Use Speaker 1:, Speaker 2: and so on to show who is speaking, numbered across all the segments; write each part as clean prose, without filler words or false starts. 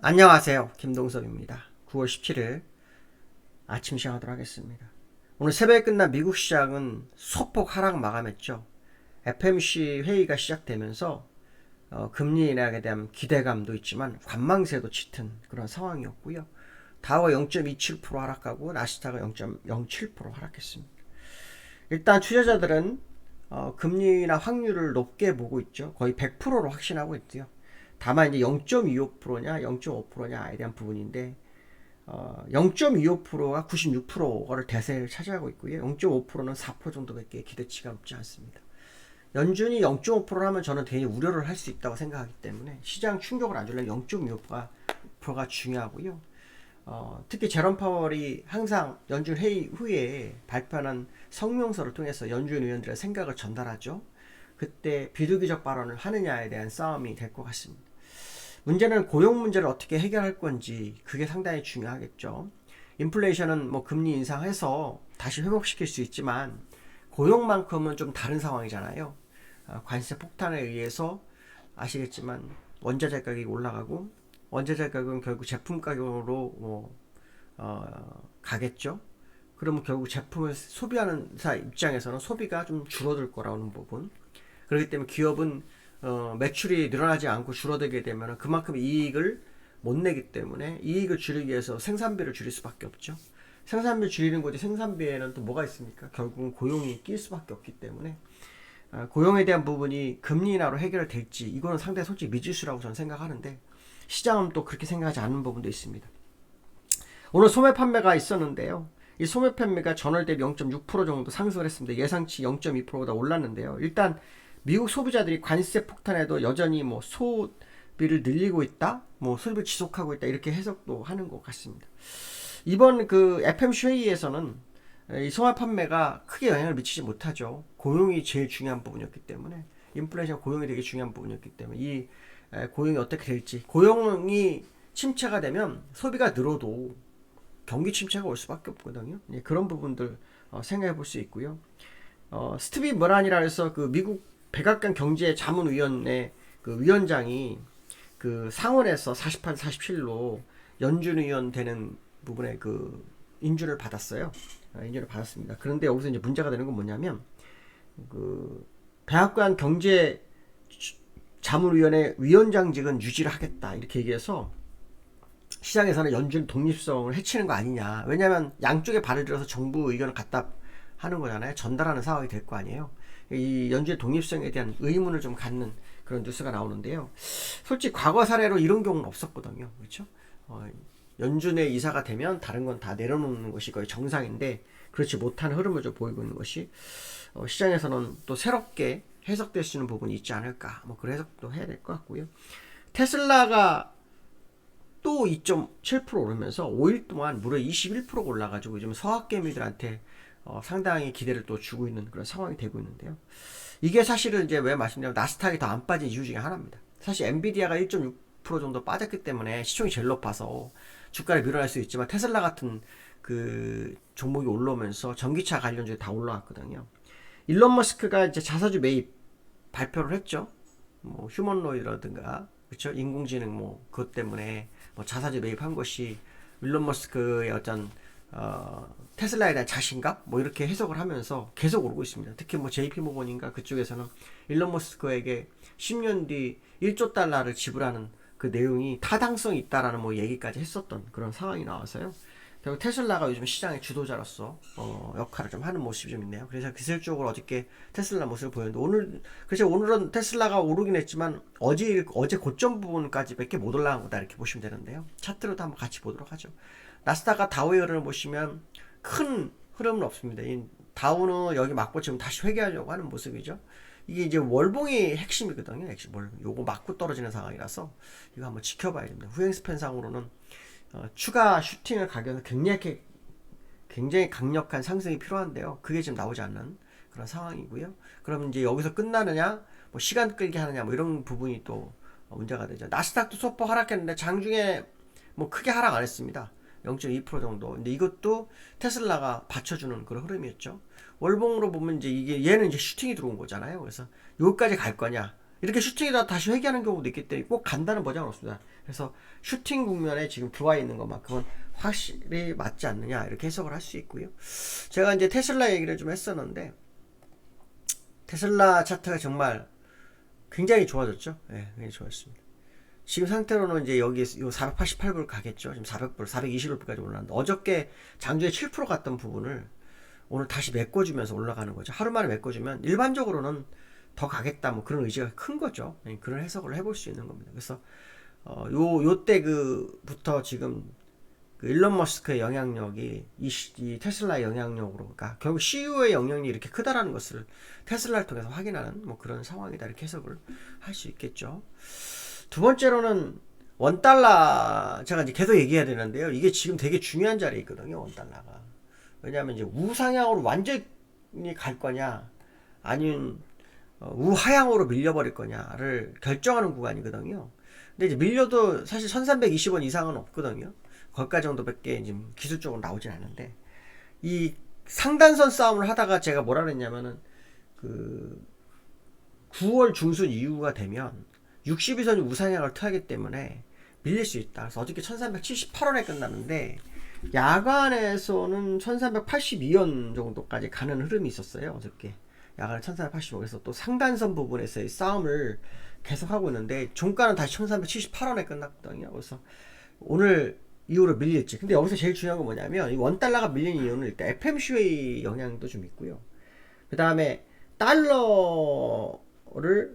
Speaker 1: 안녕하세요. 김동섭입니다. 9월 17일 아침 시작하도록 하겠습니다. 오늘 새벽에 끝난 미국 시장은 소폭 하락 마감했죠. FMC 회의가 시작되면서 금리 인하에 대한 기대감도 있지만 관망세도 짙은 그런 상황이었고요. 다우가 0.27% 하락하고 나스닥은 0.07% 하락했습니다. 일단 투자자들은 금리나 확률을 높게 보고 있죠. 거의 100%로 확신하고 있고요. 다만 이제 0.25%냐 0.5%냐에 대한 부분인데 0.25%가 96%를 대세를 차지하고 있고요. 0.5%는 4% 정도밖에 기대치가 높지 않습니다. 연준이 0.5%를 하면 저는 되게 우려를 할 수 있다고 생각하기 때문에 시장 충격을 안 주려면 0.25%가 중요하고요. 특히 제롬 파월이 항상 연준 회의 후에 발표하는 성명서를 통해서 연준 의원들의 생각을 전달하죠. 그때 비둘기적 발언을 하느냐에 대한 싸움이 될 것 같습니다. 문제는 고용 문제를 어떻게 해결할 건지 그게 상당히 중요하겠죠. 인플레이션은 뭐 금리 인상해서 다시 회복시킬 수 있지만 고용만큼은 좀 다른 상황이잖아요. 관세 폭탄에 의해서 아시겠지만 원자재 가격이 올라가고 원자재 가격은 결국 제품 가격으로 가겠죠. 그러면 결국 제품을 소비하는 사 입장에서는 소비가 좀 줄어들 거라는 부분. 그렇기 때문에 기업은 매출이 늘어나지 않고 줄어들게 되면 그만큼 이익을 못 내기 때문에 이익을 줄이기 위해서 생산비를 줄일 수밖에 없죠. 생산비 줄이는 거지 생산비에는 또 뭐가 있습니까? 결국은 고용이 낄 수밖에 없기 때문에 고용에 대한 부분이 금리 인하로 해결될지 이거는 상당히 솔직히 미지수라고 저는 생각하는데 시장은 또 그렇게 생각하지 않는 부분도 있습니다. 오늘 소매 판매가 있었는데요. 이 소매 판매가 전월 대비 0.6% 정도 상승을 했습니다. 예상치 0.2%보다 올랐는데요. 일단 미국 소비자들이 관세 폭탄에도 여전히 뭐 소비를 늘리고 있다, 뭐 소비를 지속하고 있다 이렇게 해석도 하는 것 같습니다. 이번 그 FMC 회의에서는 이 소매 판매가 크게 영향을 미치지 못하죠. 고용이 제일 중요한 부분이었기 때문에 인플레이션 고용이 되게 중요한 부분이었기 때문에 이 고용이 어떻게 될지 고용이 침체가 되면 소비가 늘어도 경기 침체가 올 수밖에 없거든요. 그런 부분들 생각해 볼 수 있고요. 스티브 머란이라 해서 그 미국 백악관 경제자문위원회 그 위원장이 그 상원에서 48, 47로 연준 의원 되는 부분에 그 인준을 받았어요. 인준을 받았습니다. 그런데 여기서 이제 문제가 되는 건 뭐냐면 그 백악관 경제 자문위원회 위원장직은 유지를 하겠다 이렇게 얘기해서 시장에서는 연준 독립성을 해치는 거 아니냐. 왜냐하면 양쪽에 발을 들어서 정부 의견을 갖다 하는 거잖아요. 전달하는 상황이 될 거 아니에요. 이 연준의 독립성에 대한 의문을 좀 갖는 그런 뉴스가 나오는데요. 솔직히 과거 사례로 이런 경우는 없었거든요. 그렇죠? 연준의 이사가 되면 다른 건 다 내려놓는 것이 거의 정상인데 그렇지 못한 흐름을 좀 보이고 있는 것이 시장에서는 또 새롭게 해석될 수 있는 부분이 있지 않을까. 뭐 그런 해석도 해야 될 것 같고요. 테슬라가 또 2.7% 오르면서 5일 동안 무려 21%가 올라가지고 요즘 서학개미들한테 상당히 기대를 또 주고 있는 그런 상황이 되고 있는데요. 이게 사실은 이제 왜 말씀드리면 나스닥이 더 안 빠진 이유 중에 하나입니다. 사실 엔비디아가 1.6% 정도 빠졌기 때문에 시총이 제일 높아서 주가를 밀어낼 수 있지만 테슬라 같은 그 종목이 올라오면서 전기차 관련주에 다 올라왔거든요. 일론 머스크가 이제 자사주 매입 발표를 했죠. 뭐 휴먼로이드라든가 그렇죠? 인공지능 뭐 그것 때문에 뭐 자사주 매입한 것이 일론 머스크의 어떤 테슬라에 대한 자신감 뭐 이렇게 해석을 하면서 계속 오르고 있습니다. 특히 뭐 JP 모건인가 그쪽에서는 일론 머스크에게 10년 뒤 1조 달러를 지불하는 그 내용이 타당성이 있다라는 뭐 얘기까지 했었던 그런 상황이 나와서요. 결국 테슬라가 요즘 시장의 주도자로서 역할을 좀 하는 모습이 좀 있네요. 그래서 기술적으로 어저께 테슬라 모습을 보였는데 오늘은 테슬라가 오르긴 했지만 어제 고점 부분까지밖에 못 올라간 거다 이렇게 보시면 되는데요. 차트로도 한번 같이 보도록 하죠. 나스닥과 다우의 흐름을 보시면 큰 흐름은 없습니다. 이 다우는 여기 맞고 지금 다시 회귀하려고 하는 모습이죠. 이게 이제 월봉이 핵심이거든요. 핵심 월봉. 요거 맞고 떨어지는 상황이라서 이거 한번 지켜봐야 됩니다. 후행 스팬상으로는 추가 슈팅을 가기 위해서 굉장히 강력한 상승이 필요한데요. 그게 지금 나오지 않는 그런 상황이고요. 그럼 이제 여기서 끝나느냐, 뭐 시간 끌기 하느냐, 뭐 이런 부분이 또 문제가 되죠. 나스닥도 소폭 하락했는데 장중에 뭐 크게 하락 안 했습니다. 0.2% 정도. 근데 이것도 테슬라가 받쳐주는 그런 흐름이었죠. 월봉으로 보면 이제 이게 얘는 이제 슈팅이 들어온 거잖아요. 그래서 여기까지 갈 거냐, 이렇게 슈팅이다 다시 회귀하는 경우도 있기 때문에 꼭 간다는 보장은 없습니다. 그래서 슈팅 국면에 지금 들어와 있는 것만큼은 확실히 맞지 않느냐 이렇게 해석을 할 수 있고요. 제가 이제 테슬라 얘기를 좀 했었는데 테슬라 차트가 정말 굉장히 좋아졌죠. 예, 굉장히 좋았습니다. 지금 상태로는 이제 여기 요 488불 가겠죠. 지금 400불, 420불까지 올랐는데 어저께 장중에 7% 갔던 부분을 오늘 다시 메꿔주면서 올라가는 거죠. 하루 만에 메꿔주면 일반적으로는 더 가겠다 뭐 그런 의지가 큰 거죠. 그런 해석을 해볼 수 있는 겁니다. 그래서 요때 그부터 지금 그 일론 머스크의 영향력이 이 테슬라의 영향력으로, 그러니까 결국 CEO의 영향력이 이렇게 크다라는 것을 테슬라를 통해서 확인하는 뭐 그런 상황이다 이렇게 해석을 할 수 있겠죠. 두 번째로는 원달러, 제가 이제 계속 얘기해야 되는데요. 이게 지금 되게 중요한 자리에 있거든요, 원달러가. 왜냐하면 이제 우상향으로 완전히 갈 거냐, 아니면 우하향으로 밀려버릴 거냐를 결정하는 구간이거든요. 근데 이제 밀려도 사실 1320원 이상은 없거든요. 거기까지 정도밖에 지금 기술적으로 나오진 않는데, 이 상단선 싸움을 하다가 제가 뭐라 그랬냐면은, 그 9월 중순 이후가 되면 62선이 우상향을 타기 때문에 밀릴 수 있다. 그래서 어저께 1378원에 끝났는데 야간에서는 1382원 정도까지 가는 흐름이 있었어요. 어저께 야간에 1385. 그래서 또 상단선 부분에서의 싸움을 계속하고 있는데 종가는 다시 1378원에 끝났거든요. 그래서 오늘 이후로 밀릴지. 근데 여기서 제일 중요한 건 뭐냐면 이 원달러가 밀린 이유는 일단 FMC의 영향도 좀 있고요. 그 다음에 달러를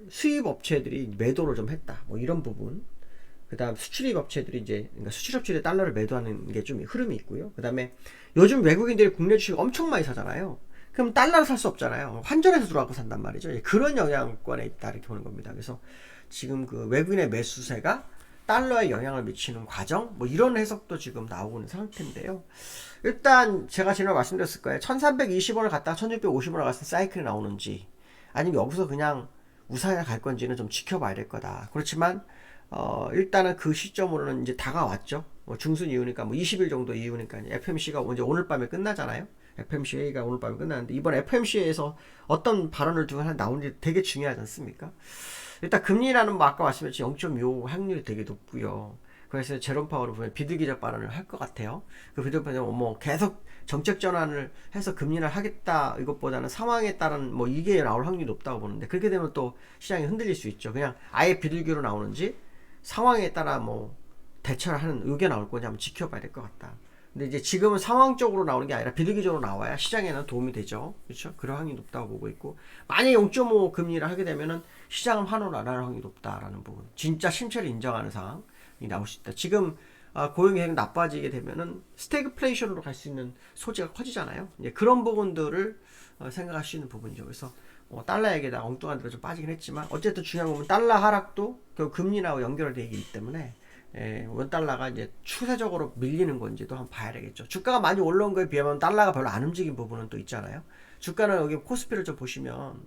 Speaker 1: 수입 업체들이 매도를 좀 했다. 뭐 이런 부분. 그 다음 수출입 업체들이 이제, 그러니까 수출 업체들이 달러를 매도하는 게 좀 흐름이 있고요. 그 다음에 요즘 외국인들이 국내 주식 엄청 많이 사잖아요. 그럼 달러를 살 수 없잖아요. 환전해서 들어가고 산단 말이죠. 그런 영향권에 있다 이렇게 보는 겁니다. 그래서 지금 그 외국인의 매수세가 달러에 영향을 미치는 과정, 뭐 이런 해석도 지금 나오고 있는 상태인데요. 일단 제가 지난번에 말씀드렸을 거예요. 1320원을 갔다가 1650원을 갔을 때 사이클이 나오는지, 아니면 여기서 그냥 우상향 갈 건지는 좀 지켜봐야 될 거다. 그렇지만 일단은 그 시점으로는 이제 다가왔죠. 뭐 중순 이후니까 뭐 20일 정도 이후니까 FMC가 이제 오늘 밤에 끝나잖아요. FMC 회의가 오늘 밤에 끝나는데 이번 FMC에서 어떤 발언을 두고 나오는지 되게 중요하지 않습니까? 일단 금리라는 뭐 아까 말씀드렸지 0.25 확률이 되게 높고요. 그래서 제롬 파월을 보면 비둘기적 발언을 할 것 같아요. 그 비둘기 발언은 뭐 계속 정책 전환을 해서 금리를 하겠다 이것보다는 상황에 따른 뭐 이게 나올 확률이 높다고 보는데, 그렇게 되면 또 시장이 흔들릴 수 있죠. 그냥 아예 비둘기로 나오는지 상황에 따라 뭐 대처를 하는 의견 나올 거냐 한번 지켜봐야 될 것 같다. 근데 이제 지금은 상황적으로 나오는 게 아니라 비둘기적으로 나와야 시장에는 도움이 되죠. 그렇죠? 그럴 확률이 높다고 보고 있고, 만약에 0.5 금리를 하게 되면은 시장은 환호를 안 할 확률이 높다라는 부분. 진짜 침체를 인정하는 상황이 나올 수 있다. 지금 고용이 계속 나빠지게 되면은 스태그플레이션으로 갈 수 있는 소지가 커지잖아요. 이제 그런 부분들을 생각할 수 있는 부분이죠. 그래서 달러에게다 엉뚱한 데로 좀 빠지긴 했지만 어쨌든 중요한 건 달러 하락도 결국 금리나 연결되기 때문에 원달러가 이제 추세적으로 밀리는 건지도 한번 봐야 되겠죠. 주가가 많이 올라온 거에 비하면 달러가 별로 안 움직인 부분은 또 있잖아요. 주가는 여기 코스피를 좀 보시면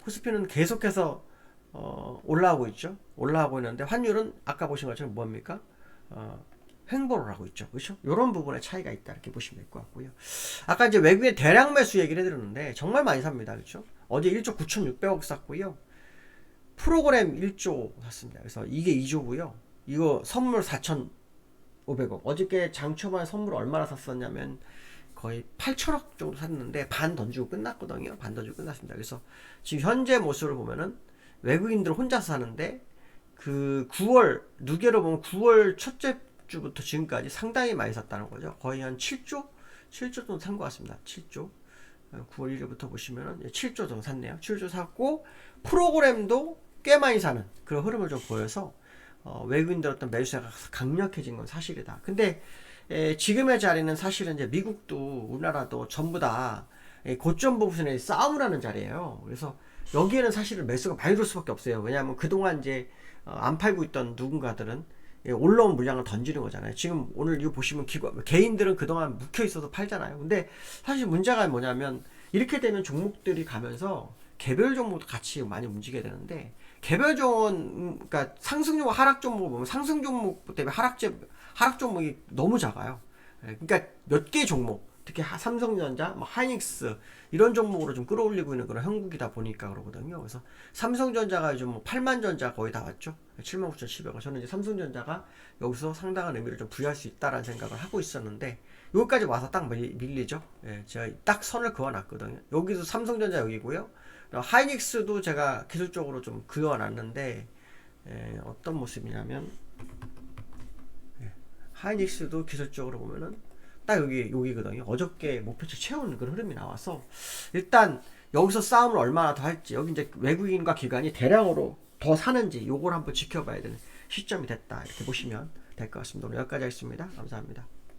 Speaker 1: 코스피는 계속해서 올라가고 있죠. 올라가고 있는데 환율은 아까 보신 것처럼 뭡니까? 횡보를 하고 있죠. 그렇죠? 이런 부분에 차이가 있다 이렇게 보시면 될 것 같고요. 아까 이제 외국의 대량 매수 얘기를 해드렸는데 정말 많이 삽니다. 그렇죠? 어제 1조 9,600억 샀고요. 프로그램 1조 샀습니다. 그래서 이게 2조고요. 이거 선물 4,500억. 어저께 장초반에 선물 얼마나 샀었냐면 거의 8천억 정도 샀는데 반 던지고 끝났거든요. 반 던지고 끝났습니다. 그래서 지금 현재 모습을 보면은 외국인들 혼자서 사는데 그 9월 누계로 보면 9월 첫째 주부터 지금까지 상당히 많이 샀다는 거죠. 거의 한 7조 정도 산 것 같습니다. 7조. 9월 1일부터 보시면은 7조 정도 샀네요. 7조 샀고 프로그램도 꽤 많이 사는 그런 흐름을 좀 보여서 외국인들 어떤 매수세가 강력해진 건 사실이다. 근데 지금의 자리는 사실은 이제 미국도 우리나라도 전부 다 고점 부분에 싸움을 하는 자리예요. 그래서 여기에는 사실은 매수가 많이 들어올 수밖에 없어요. 왜냐하면 그동안 이제 안 팔고 있던 누군가들은 올라온 물량을 던지는 거잖아요. 지금 오늘 이거 보시면 개인들은 그동안 묵혀 있어서 팔잖아요. 근데 사실 문제가 뭐냐면 이렇게 되면 종목들이 가면서 개별 종목도 같이 많이 움직여야 되는데, 개별 종목, 그러니까 상승 종목, 하락 종목을 보면 상승 종목 때문에 하락 종목이 너무 작아요. 그러니까 몇 개 종목, 특히 삼성전자, 뭐 하이닉스 이런 종목으로 좀 끌어올리고 있는 그런 형국이다 보니까 그러거든요. 그래서 삼성전자가 요즘 뭐 8만 전자 거의 다 왔죠. 79,700원. 저는 이제 삼성전자가 여기서 상당한 의미를 좀 부여할 수 있다라는 생각을 하고 있었는데 여기까지 와서 딱 밀리죠. 예, 제가 딱 선을 그어놨거든요. 여기도 삼성전자 여기고요. 하이닉스도 제가 기술적으로 좀 그어놨는데 어떤 모습이냐면 하이닉스도 기술적으로 보면은 딱 여기거든요. 어저께 목표치 채우는 그런 흐름이 나와서 일단 여기서 싸움을 얼마나 더 할지, 여기 이제 외국인과 기관이 대량으로 더 사는지 요걸 한번 지켜봐야 되는 시점이 됐다, 이렇게 보시면 될 것 같습니다. 오늘 여기까지 하겠습니다. 감사합니다.